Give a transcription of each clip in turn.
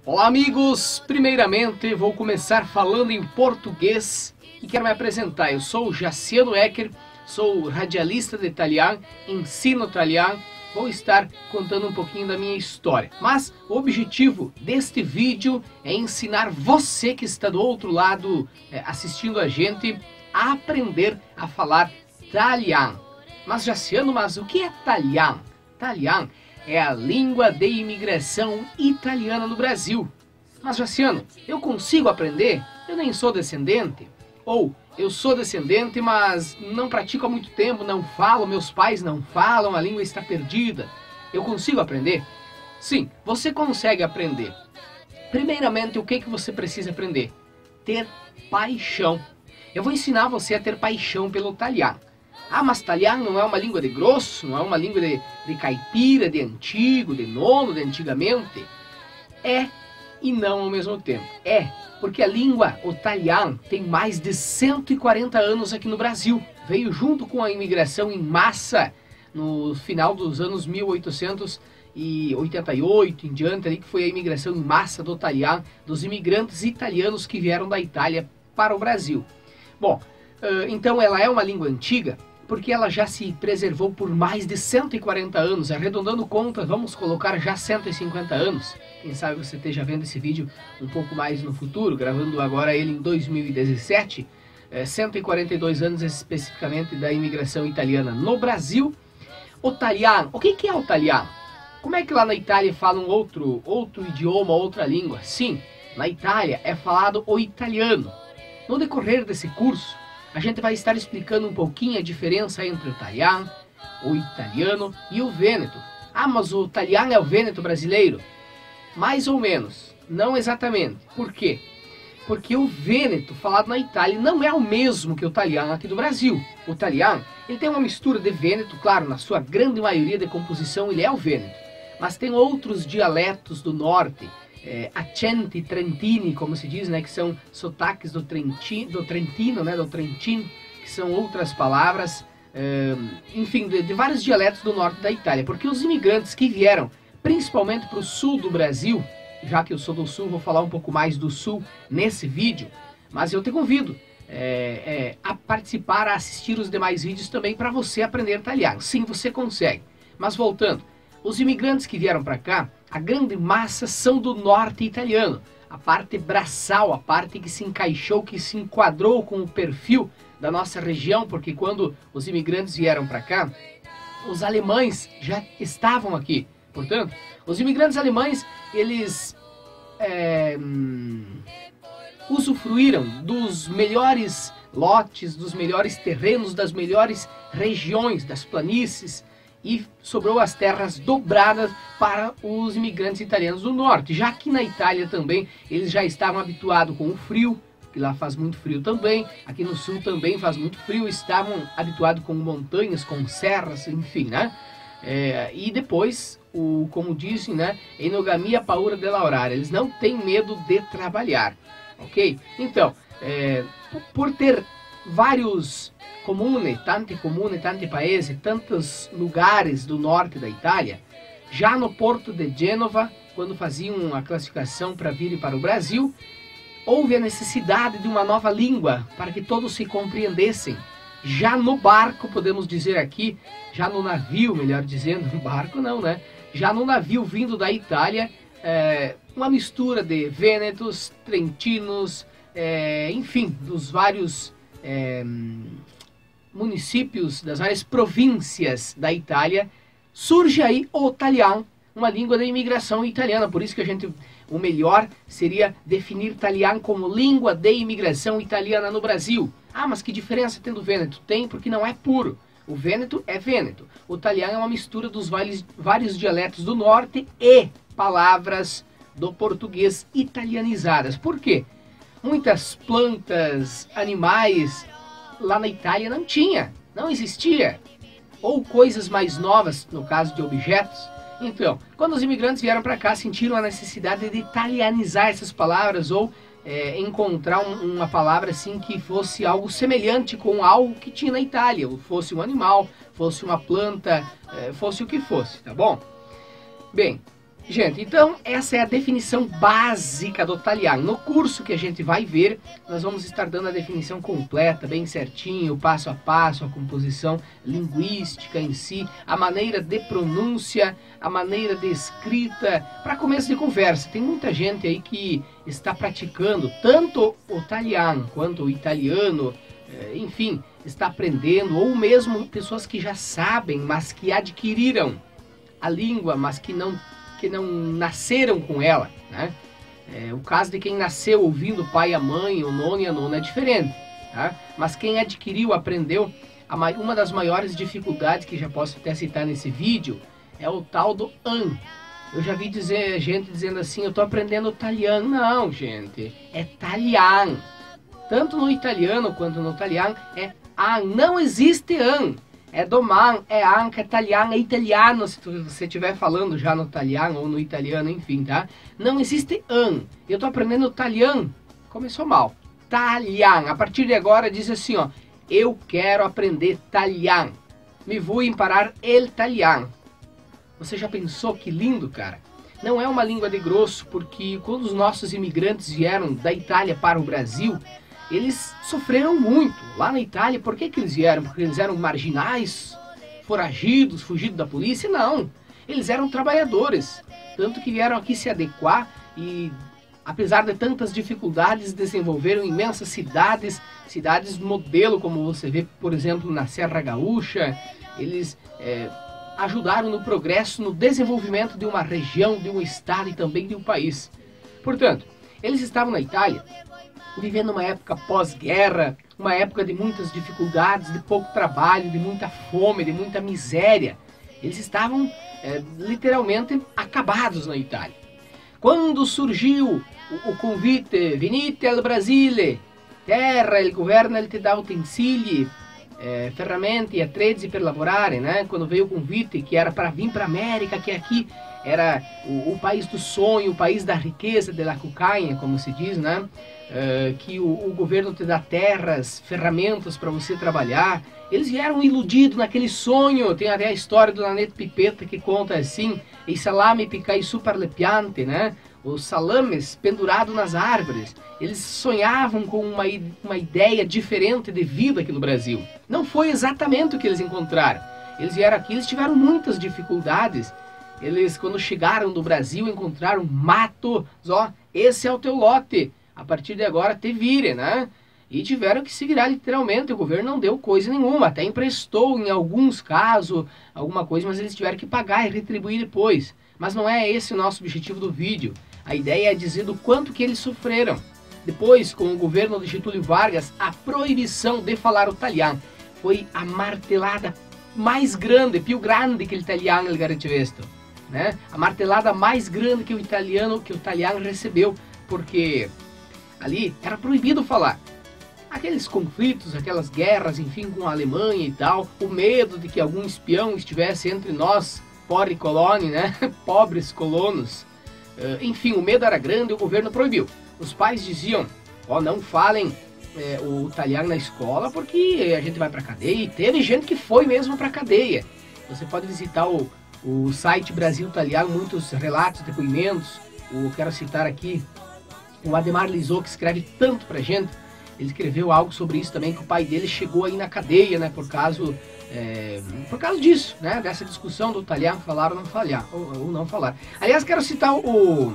Olá amigos, primeiramente vou começar falando em português e quero me apresentar. Eu sou Jaciano Ecker, sou radialista de italiano, ensino italiano, vou estar contando um pouquinho da minha história. Mas o objetivo deste vídeo é ensinar você que está do outro lado assistindo a gente a aprender a falar italiano. Mas Jaciano, o que é italiano? Italiano é a língua de imigração italiana no Brasil. Mas Jaciano, eu consigo aprender? Eu nem sou descendente. Ou eu sou descendente, mas não pratico há muito tempo, não falo, meus pais não falam, a língua está perdida. Eu consigo aprender? Sim, você consegue aprender. Primeiramente, o que você precisa aprender? Ter paixão. Eu vou ensinar você a ter paixão pelo italiano. Ah, mas italiano não é uma língua de grosso, não é uma língua de caipira, de antigo, de nono, de antigamente? É e não ao mesmo tempo. É, porque a língua italiana tem mais de 140 anos aqui no Brasil. Veio junto com a imigração em massa no final dos anos 1888 em diante, ali, que foi a imigração em massa do italiano, dos imigrantes italianos que vieram da Itália para o Brasil. Bom, então ela é uma língua antiga, porque ela já se preservou por mais de 140 anos, arredondando conta, vamos colocar já 150 anos. Quem sabe você esteja vendo esse vídeo um pouco mais no futuro, gravando agora ele em 2017, 142 anos especificamente da imigração italiana no Brasil. O italiano, o que é o italiano? Como é que lá na Itália falam outro idioma, outra língua? Sim, na Itália é falado o italiano. No decorrer desse curso, a gente vai estar explicando um pouquinho a diferença entre o italiano e o vêneto. Ah, mas o italiano é o vêneto brasileiro? Mais ou menos, não exatamente. Por quê? Porque o vêneto falado na Itália não é o mesmo que o italiano aqui do Brasil. O italiano, ele tem uma mistura de vêneto, claro, na sua grande maioria de composição ele é o vêneto. Mas tem outros dialetos do norte, accenti trentini, como se diz, né, que são sotaques do Trentino, né, do Trentino, que são outras palavras, enfim, de vários dialetos do norte da Itália, porque os imigrantes que vieram, principalmente para o sul do Brasil, já que eu sou do sul, vou falar um pouco mais do sul nesse vídeo, mas eu te convido a participar, a assistir os demais vídeos também para você aprender italiano. Sim, você consegue. Mas voltando, os imigrantes que vieram para cá, a grande massa são do norte italiano. A parte braçal, a parte que se encaixou, que se enquadrou com o perfil da nossa região, porque quando os imigrantes vieram para cá, os alemães já estavam aqui. Portanto, os imigrantes alemães, eles usufruíram dos melhores lotes, dos melhores terrenos, das melhores regiões, das planícies, e sobrou as terras dobradas para os imigrantes italianos do norte. Já que na Itália também eles já estavam habituados com o frio, que lá faz muito frio também, aqui no sul também faz muito frio, estavam habituados com montanhas, com serras, enfim, né? E depois, como dizem, né, enogamia paura de laurar, eles não têm medo de trabalhar, ok? Então, por ter vários tanti paesi, tantos lugares do norte da Itália, já no porto de Gênova, quando faziam a classificação para vir para o Brasil, houve a necessidade de uma nova língua para que todos se compreendessem. Já no barco, podemos dizer aqui, já no navio, melhor dizendo, no barco não, né? Já no navio vindo da Itália, uma mistura de vênetos, trentinos, enfim, dos vários municípios, das várias províncias da Itália, surge aí o italiano, uma língua da imigração italiana. Por isso que o melhor seria definir italiano como língua de imigração italiana no Brasil. Ah, mas que diferença tem do vêneto? Tem, porque não é puro. O vêneto é vêneto. O italiano é uma mistura dos vários dialetos do norte e palavras do português italianizadas. Por quê? Muitas plantas, animais, lá na Itália não existia. Ou coisas mais novas, no caso de objetos. Então, quando os imigrantes vieram para cá, sentiram a necessidade de italianizar essas palavras ou encontrar uma palavra assim que fosse algo semelhante com algo que tinha na Itália, ou fosse um animal, fosse uma planta, fosse o que fosse, tá bom? Bem, Gente, então essa é a definição básica do italiano. No curso que a gente vai ver, nós vamos estar dando a definição completa, bem certinho, passo a passo, a composição linguística em si, a maneira de pronúncia, a maneira de escrita, para começo de conversa. Tem muita gente aí que está praticando tanto o italiano quanto o italiano, enfim, está aprendendo, ou mesmo pessoas que já sabem, mas que adquiriram a língua, mas que não nasceram com ela, né? O caso de quem nasceu ouvindo o pai e a mãe, o nono e a nona é diferente, tá? Mas quem adquiriu, aprendeu, uma das maiores dificuldades que já posso até citar nesse vídeo é o tal do an. Eu já vi gente dizendo assim, eu estou aprendendo italiano. Não, gente, é italiano. Tanto no italiano quanto no italiano é an, não existe an. É domani, é anche, é italiano, é italiano, se você estiver falando já no italiano ou no italiano, enfim, tá? Não existe an. Eu tô aprendendo italiano. Começou mal. Italiano. A partir de agora diz assim, ó. Eu quero aprender italiano. Me vou imparar el italiano. Você já pensou que lindo, cara? Não é uma língua de grosso, porque quando os nossos imigrantes vieram da Itália para o Brasil, eles sofreram muito lá na Itália. Por que eles vieram? Porque eles eram marginais, foragidos, fugidos da polícia? Não, eles eram trabalhadores, tanto que vieram aqui se adequar e, apesar de tantas dificuldades, desenvolveram imensas cidades modelo, como você vê, por exemplo, na Serra Gaúcha. Eles ajudaram no progresso, no desenvolvimento de uma região, de um estado e também de um país. Portanto, eles estavam na Itália vivendo uma época pós-guerra, uma época de muitas dificuldades, de pouco trabalho, de muita fome, de muita miséria. Eles estavam literalmente acabados na Itália. Quando surgiu o convite, venite al Brasile, terra, il governo ele te dá utensili, ferramentas e attrezzi per lavorare, né? Quando veio o convite que era para vir para a América, que aqui era o país do sonho, o país da riqueza, de la cucanha, como se diz, né? Que o governo te dá terras, ferramentas para você trabalhar. Eles vieram iludidos naquele sonho. Tem até a história do Nanetto Pipetta que conta assim: i salami picai super le piante, né? Os salames pendurados nas árvores. Eles sonhavam com uma ideia diferente de vida aqui no Brasil. Não foi exatamente o que eles encontraram. Eles vieram aqui, eles tiveram muitas dificuldades. Eles, quando chegaram do Brasil, encontraram mato. Ó, esse é o teu lote. A partir de agora te vire, né? E tiveram que se virar literalmente. O governo não deu coisa nenhuma. Até emprestou em alguns casos alguma coisa, mas eles tiveram que pagar e retribuir depois. Mas não é esse o nosso objetivo do vídeo. A ideia é dizer do quanto que eles sofreram. Depois, com o governo de Getúlio Vargas, a proibição de falar o italiano foi a martelada mais grande, più grande que o italiano ele garante visto, né? A martelada mais grande que o italiano recebeu, porque ali era proibido falar. Aqueles conflitos, aquelas guerras, enfim, com a Alemanha e tal, o medo de que algum espião estivesse entre nós, pobre colônia, né? Pobres colonos. Enfim, o medo era grande e o governo proibiu. Os pais diziam, ó, não falem o italiano na escola porque a gente vai pra cadeia. E teve gente que foi mesmo pra cadeia. Você pode visitar o site Brasil Italiano, muitos relatos, depoimentos. Eu quero citar aqui o Ademar Lisot, que escreve tanto pra gente. Ele escreveu algo sobre isso também, que o pai dele chegou aí na cadeia, né, por causa disso, né, dessa discussão do italiano falar ou não falar, ou não falar. Aliás, quero citar o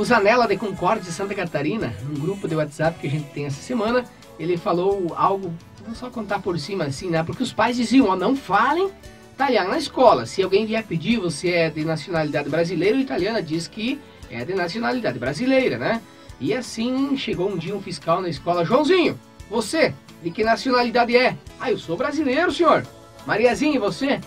Zanella de Concórdia de Santa Catarina, num grupo de WhatsApp que a gente tem essa semana. Ele falou algo, vou só contar por cima assim, né, porque os pais diziam, ó, não falem italiano na escola. Se alguém vier pedir, você é de nacionalidade brasileira, o italiano diz que é de nacionalidade brasileira, né? E assim, chegou um dia um fiscal na escola, Joãozinho, você, de que nacionalidade é? Ah, eu sou brasileiro, senhor. Mariazinha, e você?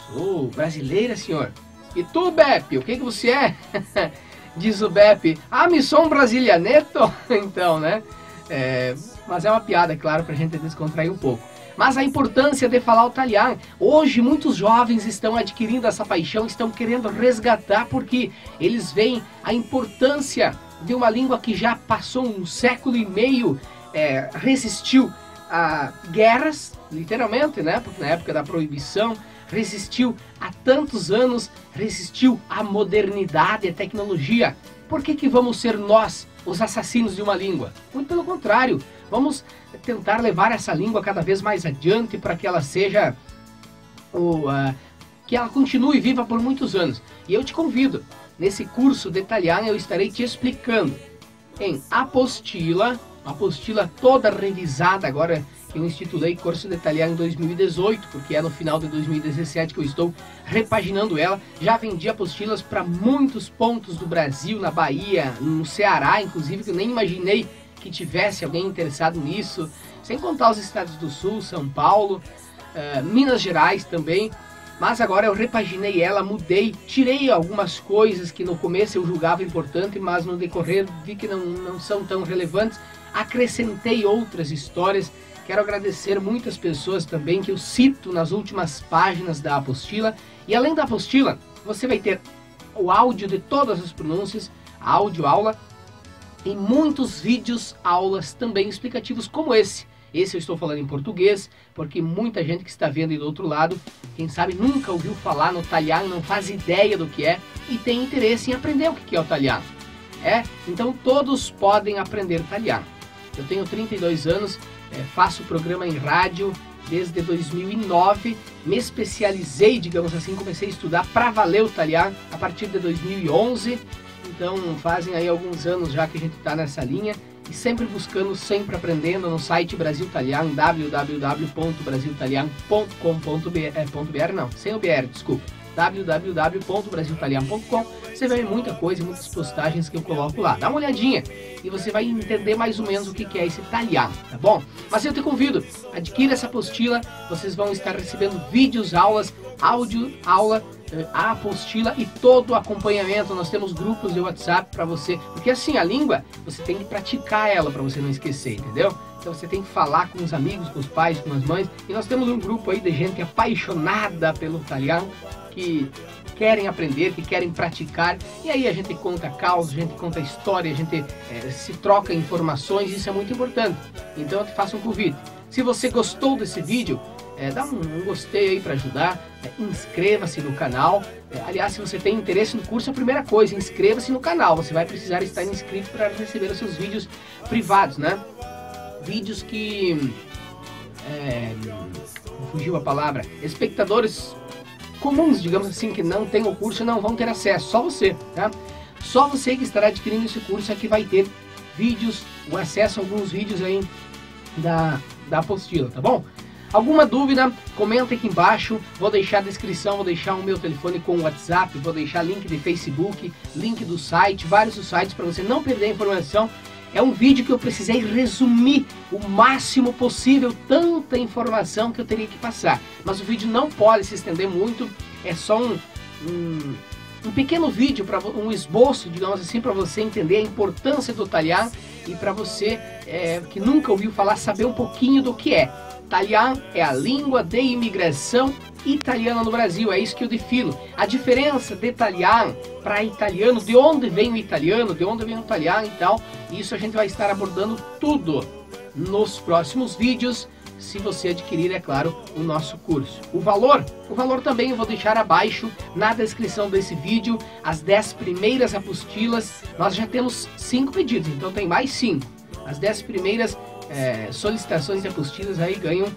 Sou brasileira, senhor. E tu, Beppe, o que você é? Diz o Beppe, ah, me sou um brasilianeto. Então, né? Mas é uma piada, claro, pra gente descontrair um pouco. Mas a importância de falar o italiano. Hoje muitos jovens estão adquirindo essa paixão, estão querendo resgatar, porque eles veem a importância de uma língua que já passou 1,5 séculos, resistiu a guerras, literalmente, né? Porque na época da proibição, resistiu há tantos anos, resistiu à modernidade e à tecnologia. Por que vamos ser nós os assassinos de uma língua? Muito pelo contrário, vamos tentar levar essa língua cada vez mais adiante para que ela seja, que ela continue viva por muitos anos. E eu te convido, nesse curso de italiano eu estarei te explicando em apostila toda revisada agora. Eu intitulei Curso de Italiano 2018, porque é no final de 2017 que eu estou repaginando ela. Já vendi apostilas para muitos pontos do Brasil, na Bahia, no Ceará, inclusive, que eu nem imaginei que tivesse alguém interessado nisso. Sem contar os estados do Sul, São Paulo, Minas Gerais também. Mas agora eu repaginei ela, mudei, tirei algumas coisas que no começo eu julgava importante, mas no decorrer vi que não são tão relevantes. Acrescentei outras histórias. Quero agradecer muitas pessoas também que eu cito nas últimas páginas da apostila. E além da apostila, você vai ter o áudio de todas as pronúncias, a áudio-aula, e muitos vídeos aulas também explicativos como esse. Esse eu estou falando em português, porque muita gente que está vendo aí do outro lado, quem sabe nunca ouviu falar no italiano, não faz ideia do que é e tem interesse em aprender o que é o italiano. Então todos podem aprender italiano. Eu tenho 32 anos, faço programa em rádio desde 2009, me especializei, digamos assim, comecei a estudar para valer o italiano a partir de 2011, então fazem aí alguns anos já que a gente está nessa linha e sempre buscando, sempre aprendendo no site Brasil Italiano, www.brasilitaliano.com.br, não, sem o BR, desculpa, www.brasilitaliano.com. Você vai ver muita coisa, muitas postagens que eu coloco lá. Dá uma olhadinha e você vai entender mais ou menos o que é esse italiano, tá bom? Mas eu te convido, adquira essa apostila, vocês vão estar recebendo vídeos, aulas, áudio, aula, a apostila e todo o acompanhamento. Nós temos grupos de WhatsApp para você, porque assim, a língua, você tem que praticar ela para você não esquecer, entendeu? Então você tem que falar com os amigos, com os pais, com as mães. E nós temos um grupo aí de gente apaixonada pelo italiano, que querem aprender, que querem praticar. E aí a gente conta causa, a gente conta história, a gente se troca informações, isso é muito importante. Então eu te faço um convite. Se você gostou desse vídeo, dá um gostei aí para ajudar, inscreva-se no canal. Aliás, se você tem interesse no curso, a primeira coisa, inscreva-se no canal. Você vai precisar estar inscrito para receber os seus vídeos privados, né? Vídeos que... fugiu a palavra. Espectadores comuns, digamos assim, que não tem o curso, não vão ter acesso, só você, tá? Só você que estará adquirindo esse curso é que vai ter vídeos, o acesso a alguns vídeos aí da apostila, tá bom? Alguma dúvida, comenta aqui embaixo, vou deixar a descrição, vou deixar o meu telefone com o WhatsApp, vou deixar link de Facebook, link do site, vários sites para você não perder a informação. É um vídeo que eu precisei resumir o máximo possível, tanta informação que eu teria que passar. Mas o vídeo não pode se estender muito, é só um pequeno vídeo, um esboço, digamos assim, para você entender a importância do italiano e para você que nunca ouviu falar, saber um pouquinho do que é. Italiano é a língua de imigração italiana no Brasil, é isso que eu defino. A diferença de italiano para italiano, de onde vem o italiano, de onde vem o italiano e tal, isso a gente vai estar abordando tudo nos próximos vídeos, se você adquirir, é claro, o nosso curso. O valor também eu vou deixar abaixo na descrição desse vídeo, as 10 primeiras apostilas, nós já temos 5 pedidos, então tem mais 5. As 10 primeiras solicitações de apostilas aí ganham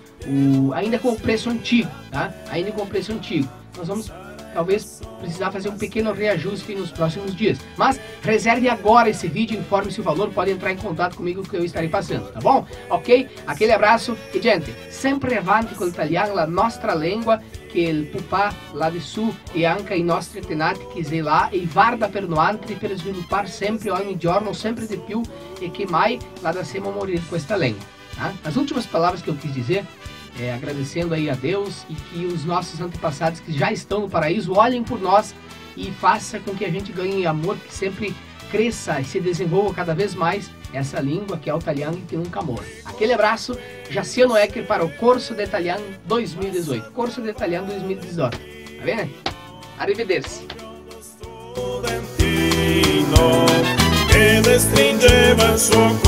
ainda com o preço antigo, tá? Ainda com o preço antigo. Nós vamos talvez precisar fazer um pequeno reajuste nos próximos dias. Mas reserve agora esse vídeo, informe-se o valor, pode entrar em contato comigo que eu estarei passando, tá bom? Ok? Aquele abraço e gente, sempre avanti con l'italiano, la nostra lingua, che il pupà là di su e anche i nostri antenati che sei là e guarda per noi per sviluppare sempre ogni giorno, sempre di più e che mai la lasciamo morire questa lingua. Tá? As últimas palavras que eu quis dizer agradecendo aí a Deus e que os nossos antepassados que já estão no paraíso olhem por nós e faça com que a gente ganhe amor, que sempre cresça e se desenvolva cada vez mais essa língua que é o italiano e que nunca morre. Aquele abraço, Jaciano Ecker para o Curso de Italiano 2018. Curso de Italiano 2018. Tá vendo? Arrivederci. Che stringeva il suo